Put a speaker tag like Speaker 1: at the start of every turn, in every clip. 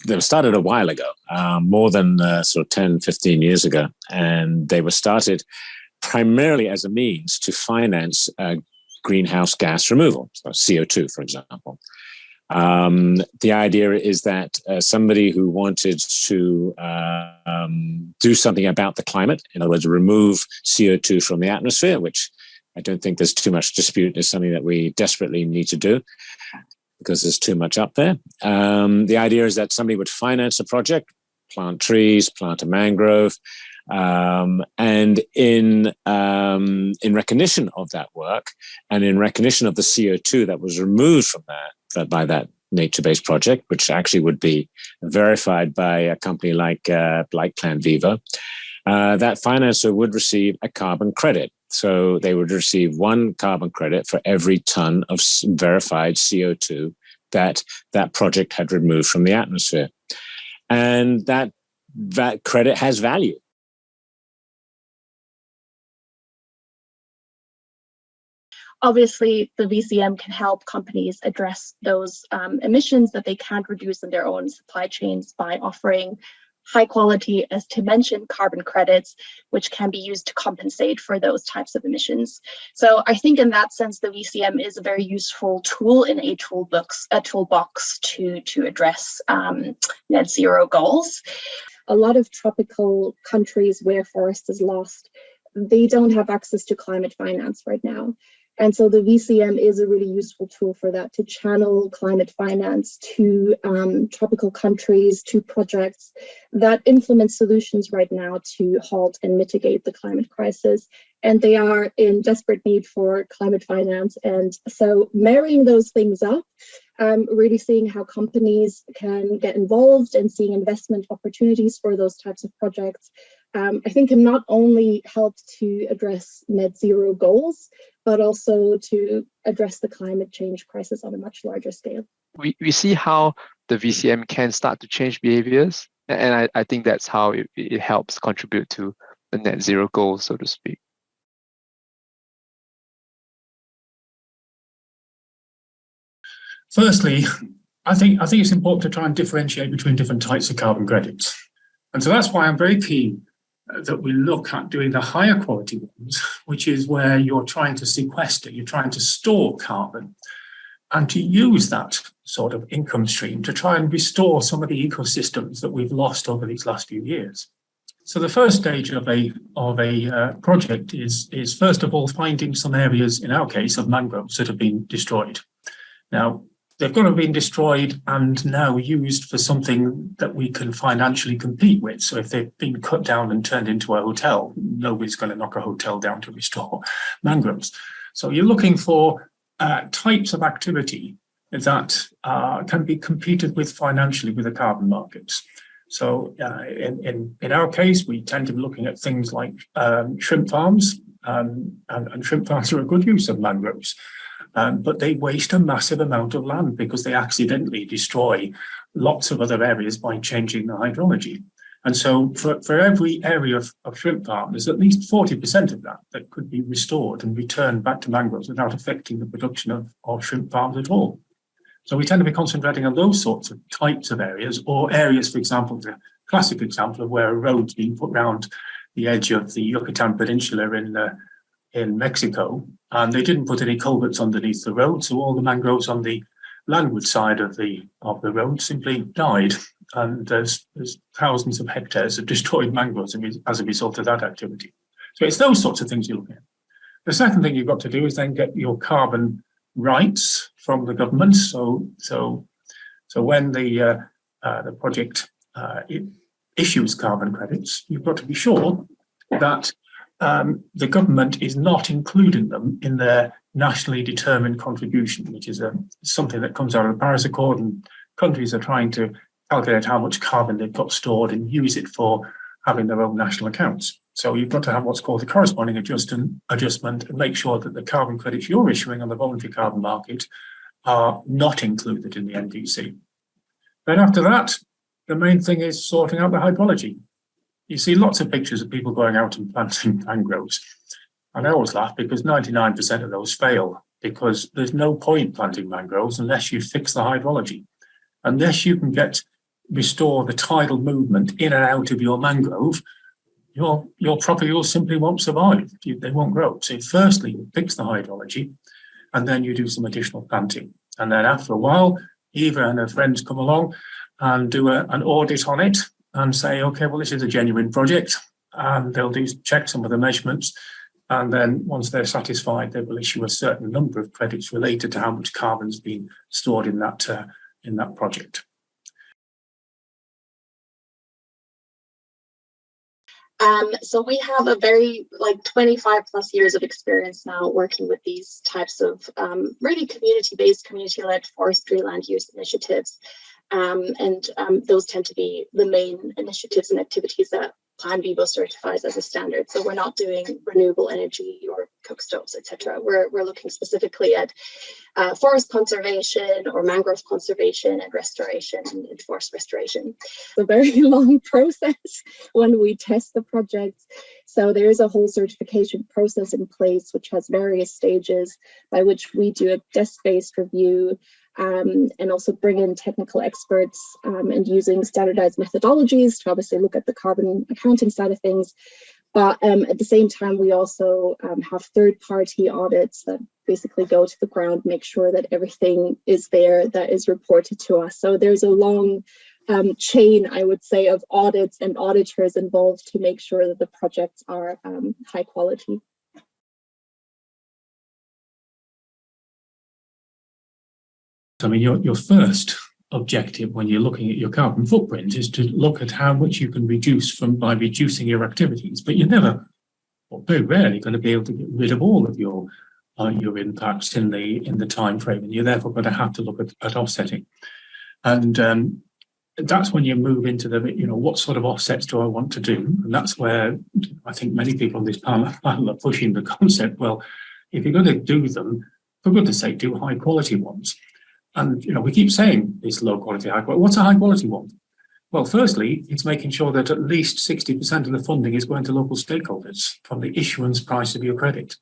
Speaker 1: they were started a while ago, more than sort of 10, 15 years ago. And they were started primarily as a means to finance greenhouse gas removal, so CO2, for example. The idea is that somebody who wanted to do something about the climate, in other words, remove CO2 from the atmosphere, which I don't think there's too much dispute is something that we desperately need to do because there's too much up there. The idea is that somebody would finance a project, plant trees, plant a mangrove, and in recognition of that work and in recognition of the CO2 that was removed from that by that nature-based project, which actually would be verified by a company like Plant Vivo, that financer would receive a carbon credit. So they would receive 1 carbon credit for every ton of verified CO2 that that project had removed from the atmosphere. And that credit has value.
Speaker 2: Obviously, the VCM can help companies address those emissions that they can't reduce in their own supply chains by offering high quality, as to mention, carbon credits, which can be used to compensate for those types of emissions. So I think in that sense, the VCM is a very useful tool in a toolbox to address net zero goals. A lot of tropical countries where forest is lost, they don't have access to climate finance right now. And so the VCM is a really useful tool for that, to channel climate finance to tropical countries, to projects that implement solutions right now to halt and mitigate the climate crisis. And they are in desperate need for climate finance. And so marrying those things up, really seeing how companies can get involved and seeing investment opportunities for those types of projects, I think can not only help to address net zero goals, but also to address the climate change crisis on a much larger scale.
Speaker 3: We see how the VCM can start to change behaviors, and I think that's how it helps contribute to the net zero goal, so to speak.
Speaker 4: Firstly, I think it's important to try and differentiate between different types of carbon credits. And so that's why I'm very keen that we look at doing the higher quality ones, which is where you're trying to sequester, you're trying to store carbon, and to use that sort of income stream to try and restore some of the ecosystems that we've lost over these last few years. So the first stage of a project is first of all finding some areas, in our case, of mangroves that have been destroyed. Now, they've got to have been destroyed and now used for something that we can financially compete with. So if they've been cut down and turned into a hotel, nobody's going to knock a hotel down to restore mangroves. So you're looking for types of activity that can be competed with financially with the carbon markets. So in our case, we tend to be looking at things like shrimp farms, and shrimp farms are a good use of mangroves. But they waste a massive amount of land because they accidentally destroy lots of other areas by changing the hydrology. And so for every area of shrimp farm, there's at least 40% of that could be restored and returned back to mangroves without affecting the production of shrimp farms at all. So we tend to be concentrating on those sorts of types of areas, or areas, for example, the classic example of where a road's being put around the edge of the Yucatan Peninsula in Mexico, and they didn't put any culverts underneath the road, so all the mangroves on the landward side of the road simply died, and there's thousands of hectares of destroyed mangroves as a result of that activity. So it's those sorts of things you're looking at. The second thing you've got to do is then get your carbon rights from the government. So when the project issues carbon credits, you've got to be sure that the government is not including them in their nationally determined contribution, which is something that comes out of the Paris Accord, and countries are trying to calculate how much carbon they've got stored and use it for having their own national accounts. So you've got to have what's called the corresponding adjustment and make sure that the carbon credits you're issuing on the voluntary carbon market are not included in the NDC. Then after that, the main thing is sorting out the hydrology. You see lots of pictures of people going out and planting mangroves. And I always laugh because 99% of those fail, because there's no point planting mangroves unless you fix the hydrology. Unless you can get restore the tidal movement in and out of your mangrove, your propagules simply won't survive. They won't grow. So firstly, you fix the hydrology, and then you do some additional planting. And then after a while, Eva and her friends come along and do an audit on it and say, okay, well, this is a genuine project. And they'll check some of the measurements. And then once they're satisfied, they will issue a certain number of credits related to how much carbon's been stored in that project.
Speaker 2: So we have a very 25 plus years of experience now working with these types of really community-based, community-led forestry land use initiatives. And those tend to be the main initiatives and activities that Plan Vivo certifies as a standard. So we're not doing renewable energy or cook stoves, etc. We're looking specifically at forest conservation or mangrove conservation and restoration and forest restoration. It's a very long process when we test the projects. So there is a whole certification process in place, which has various stages by which we do a desk-based review, and also bring in technical experts and using standardized methodologies to obviously look at the carbon accounting side of things. But at the same time, we also have third-party audits that basically go to the ground, make sure that everything is there that is reported to us. So there's a long chain, I would say, of audits and auditors involved to make sure that the projects are high quality.
Speaker 4: I mean, your first objective when you're looking at your carbon footprint is to look at how much you can reduce by reducing your activities. But you're never, or very rarely, going to be able to get rid of all of your impacts in the time frame, and you're therefore going to have to look at offsetting. And that's when you move into what sort of offsets do I want to do? And that's where I think many people on this panel are pushing the concept. Well, if you're going to do them, for goodness sake, do high quality ones. And we keep saying it's low quality, high quality. What's a high quality one? Well, firstly, it's making sure that at least 60% of the funding is going to local stakeholders from the issuance price of your credit.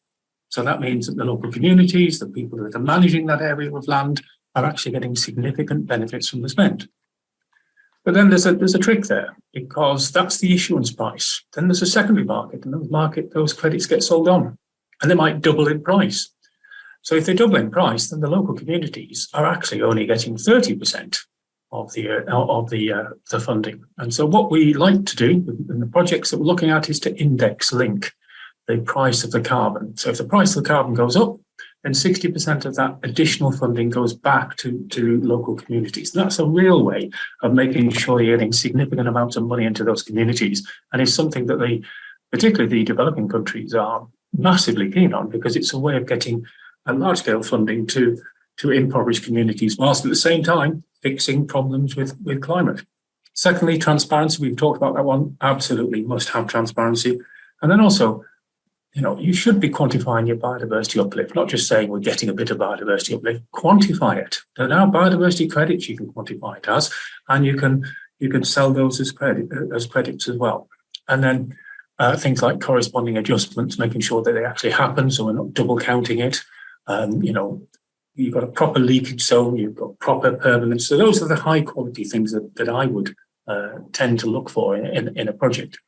Speaker 4: So that means that the local communities, the people that are managing that area of land, are actually getting significant benefits from the spend. But then there's a trick there, because that's the issuance price. Then there's a secondary market, and those credits get sold on, and they might double in price. So if they double in price, then the local communities are actually only getting 30% of the funding. And so what we like to do in the projects that we're looking at is to index link the price of the carbon. So if the price of the carbon goes up, then 60% of that additional funding goes back to local communities. And that's a real way of making sure you're getting significant amounts of money into those communities. And it's something that particularly the developing countries, are massively keen on, because it's a way of getting a large-scale funding to impoverished communities, whilst at the same time fixing problems with climate. Secondly, transparency. We've talked about that one. Absolutely must have transparency. And then also, you should be quantifying your biodiversity uplift, not just saying we're getting a bit of biodiversity uplift. Quantify it. There are now biodiversity credits you can quantify it as, and you can sell those as credits as well. And then things like corresponding adjustments, making sure that they actually happen, so we're not double counting it. You've got a proper leakage zone, you've got proper permanence. So those are the high quality things that I would tend to look for in a project.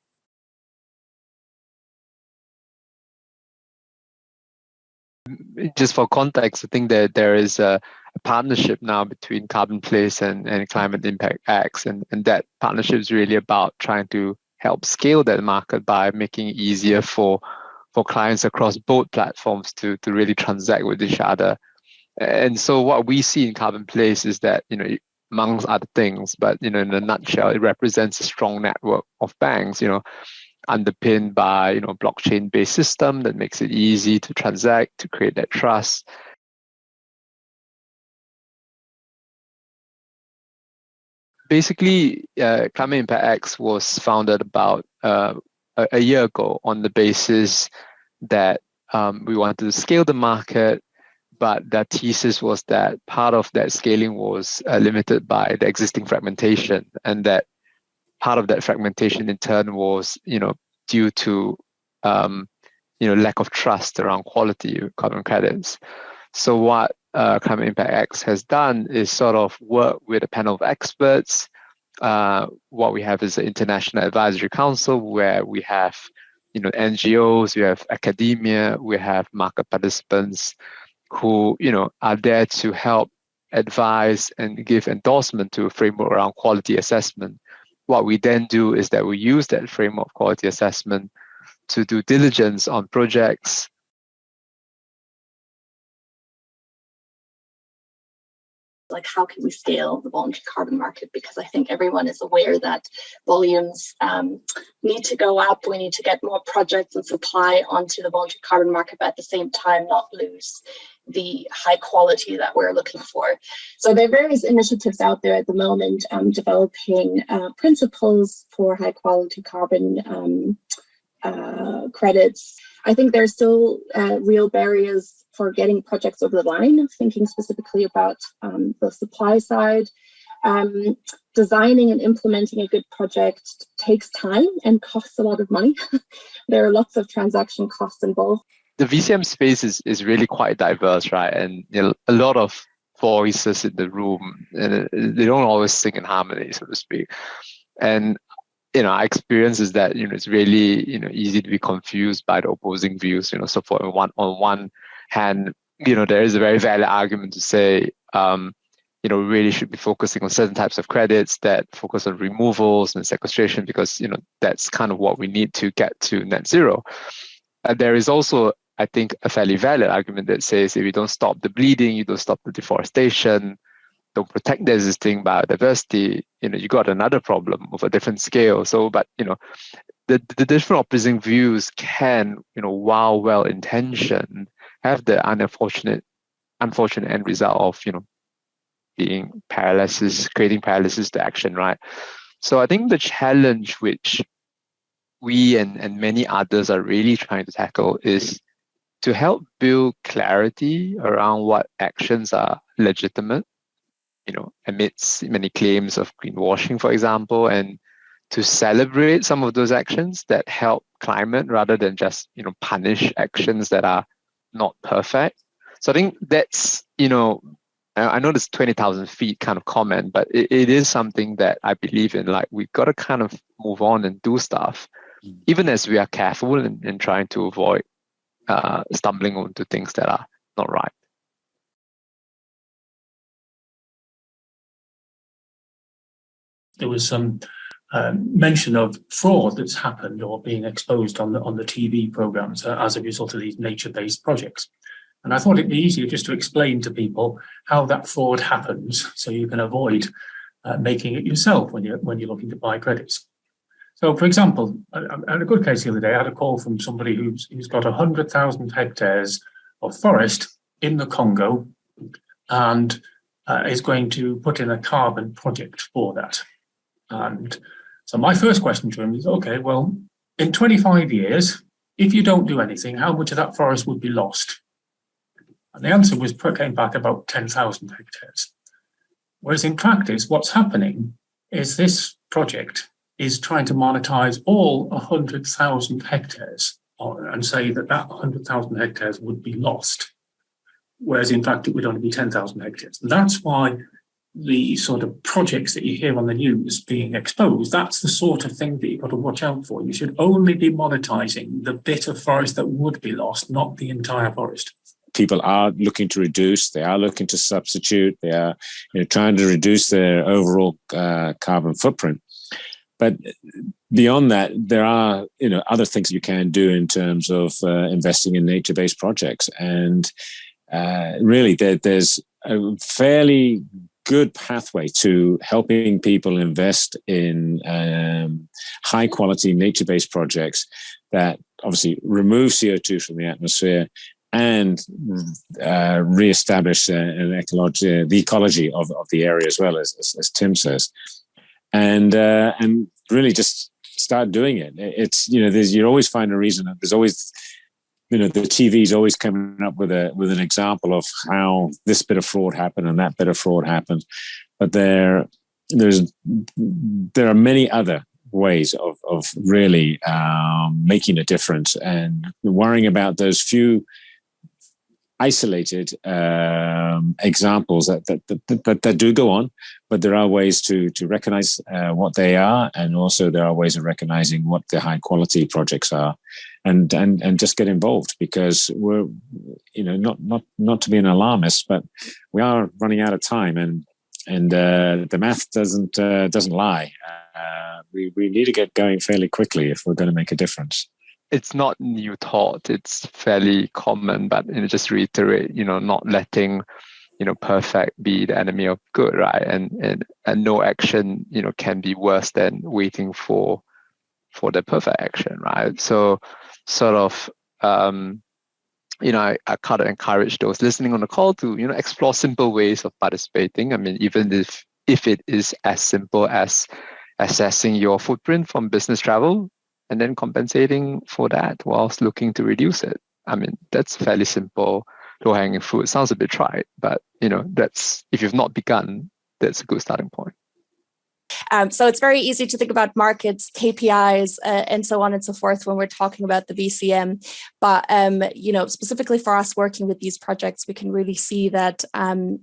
Speaker 3: Just for context, I think that there is a partnership now between Carbon Place and Climate Impact X, and that partnership is really about trying to help scale that market by making it easier for clients across both platforms to really transact with each other. And so what we see in Carbon Place is that, amongst other things, but in a nutshell, it represents a strong network of banks, underpinned by blockchain-based system that makes it easy to transact, to create that trust. Basically, Climate Impact X was founded about a year ago on the basis that we wanted to scale the market, but the thesis was that part of that scaling was limited by the existing fragmentation, and that part of that fragmentation in turn was, due to lack of trust around quality of carbon credits. So what Climate Impact X has done is sort of work with a panel of experts what we have is an International Advisory Council where we have NGOs, we have academia, we have market participants who are there to help advise and give endorsement to a framework around quality assessment. What we then do is that we use that framework of quality assessment to do diligence on projects.
Speaker 2: Like, how can we scale the voluntary carbon market? Because I think everyone is aware that volumes need to go up. We need to get more projects and supply onto the voluntary carbon market, but at the same time not lose the high quality that we're looking for. So there are various initiatives out there at the moment developing principles for high quality carbon credits. I think there's still real barriers for getting projects over the line, thinking specifically about the supply side. Designing and implementing a good project takes time and costs a lot of money. There are lots of transaction costs involved.
Speaker 3: The VCM space is really quite diverse, right? And a lot of voices in the room, and they don't always sing in harmony, so to speak. And our experience is that it's really easy to be confused by the opposing views. So on one hand, there is a very valid argument to say we really should be focusing on certain types of credits that focus on removals and sequestration, because that's kind of what we need to get to net zero. And there is also, I think, a fairly valid argument that says if you don't stop the bleeding, you don't stop the deforestation, don't protect the existing biodiversity, you got another problem of a different scale. So, but the different opposing views can, while well-intentioned, have the unfortunate end result of being creating paralysis to action, right? So I think the challenge which we and many others are really trying to tackle is to help build clarity around what actions are legitimate, amidst many claims of greenwashing, for example, and to celebrate some of those actions that help climate rather than just, punish actions that are not perfect. So I think that's, I know this 20,000 feet kind of comment, but it is something that I believe in. Like, we've got to kind of move on and do stuff, even as we are careful in trying to avoid stumbling onto things that are not right.
Speaker 4: There was some mention of fraud that's happened or being exposed on the TV programs as a result of these nature-based projects. And I thought it'd be easier just to explain to people how that fraud happens, so you can avoid making it yourself when you're looking to buy credits. So, for example, I had a good case the other day. I had a call from somebody who's got 100,000 hectares of forest in the Congo and is going to put in a carbon project for that. And so my first question to him is, okay, well, in 25 years, if you don't do anything, how much of that forest would be lost? And the answer came back about 10,000 hectares. Whereas in practice, what's happening is this project is trying to monetize all 100,000 hectares and say that 100,000 hectares would be lost. Whereas in fact, it would only be 10,000 hectares. And that's why the sort of projects that you hear on the news being exposed, that's the sort of thing that you've got to watch out for. You should only be monetizing the bit of forest that would be lost, not the entire forest.
Speaker 1: People are looking to reduce, they are looking to substitute, they are trying to reduce their overall carbon footprint. But beyond that, there are other things you can do in terms of investing in nature-based projects. And really, there's a fairly good pathway to helping people invest in high-quality nature-based projects that obviously remove CO2 from the atmosphere and reestablish the ecology of the area as well, as Tim says. And really just start doing it. It's you always find a reason. There's always the TV's always coming up with an example of how this bit of fraud happened and that bit of fraud happened, but there are many other ways of really making a difference, and worrying about those few isolated examples that do go on, but there are ways to recognize what they are, and also there are ways of recognizing what the high quality projects are, and just get involved, because we're, not to be an alarmist, but we are running out of time, and the math doesn't lie. We need to get going fairly quickly if we're going to make a difference.
Speaker 3: It's not new thought, it's fairly common, but just reiterate, not letting perfect be the enemy of good, right? And no action can be worse than waiting for the perfect action, right? So sort of I kind of encourage those listening on the call to explore simple ways of participating. I mean, even if it is as simple as assessing your footprint from business travel and then compensating for that whilst looking to reduce it. I mean, that's fairly simple, low-hanging fruit. Sounds a bit trite, but that's, if you've not begun, that's a good starting point.
Speaker 2: So it's very easy to think about markets, KPIs, and so on and so forth when we're talking about the VCM. But specifically for us working with these projects, we can really see that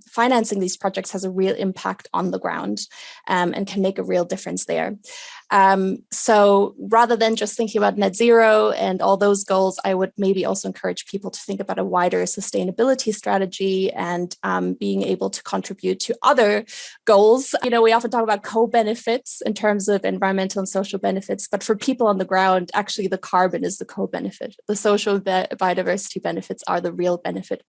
Speaker 2: financing these projects has a real impact on the ground and can make a real difference there. So rather than just thinking about net zero and all those goals, I would maybe also encourage people to think about a wider sustainability strategy and being able to contribute to other goals. We often talk about co-benefits in terms of environmental and social benefits, but for people on the ground, actually the carbon is the co-benefit. The social biodiversity benefits are the real benefit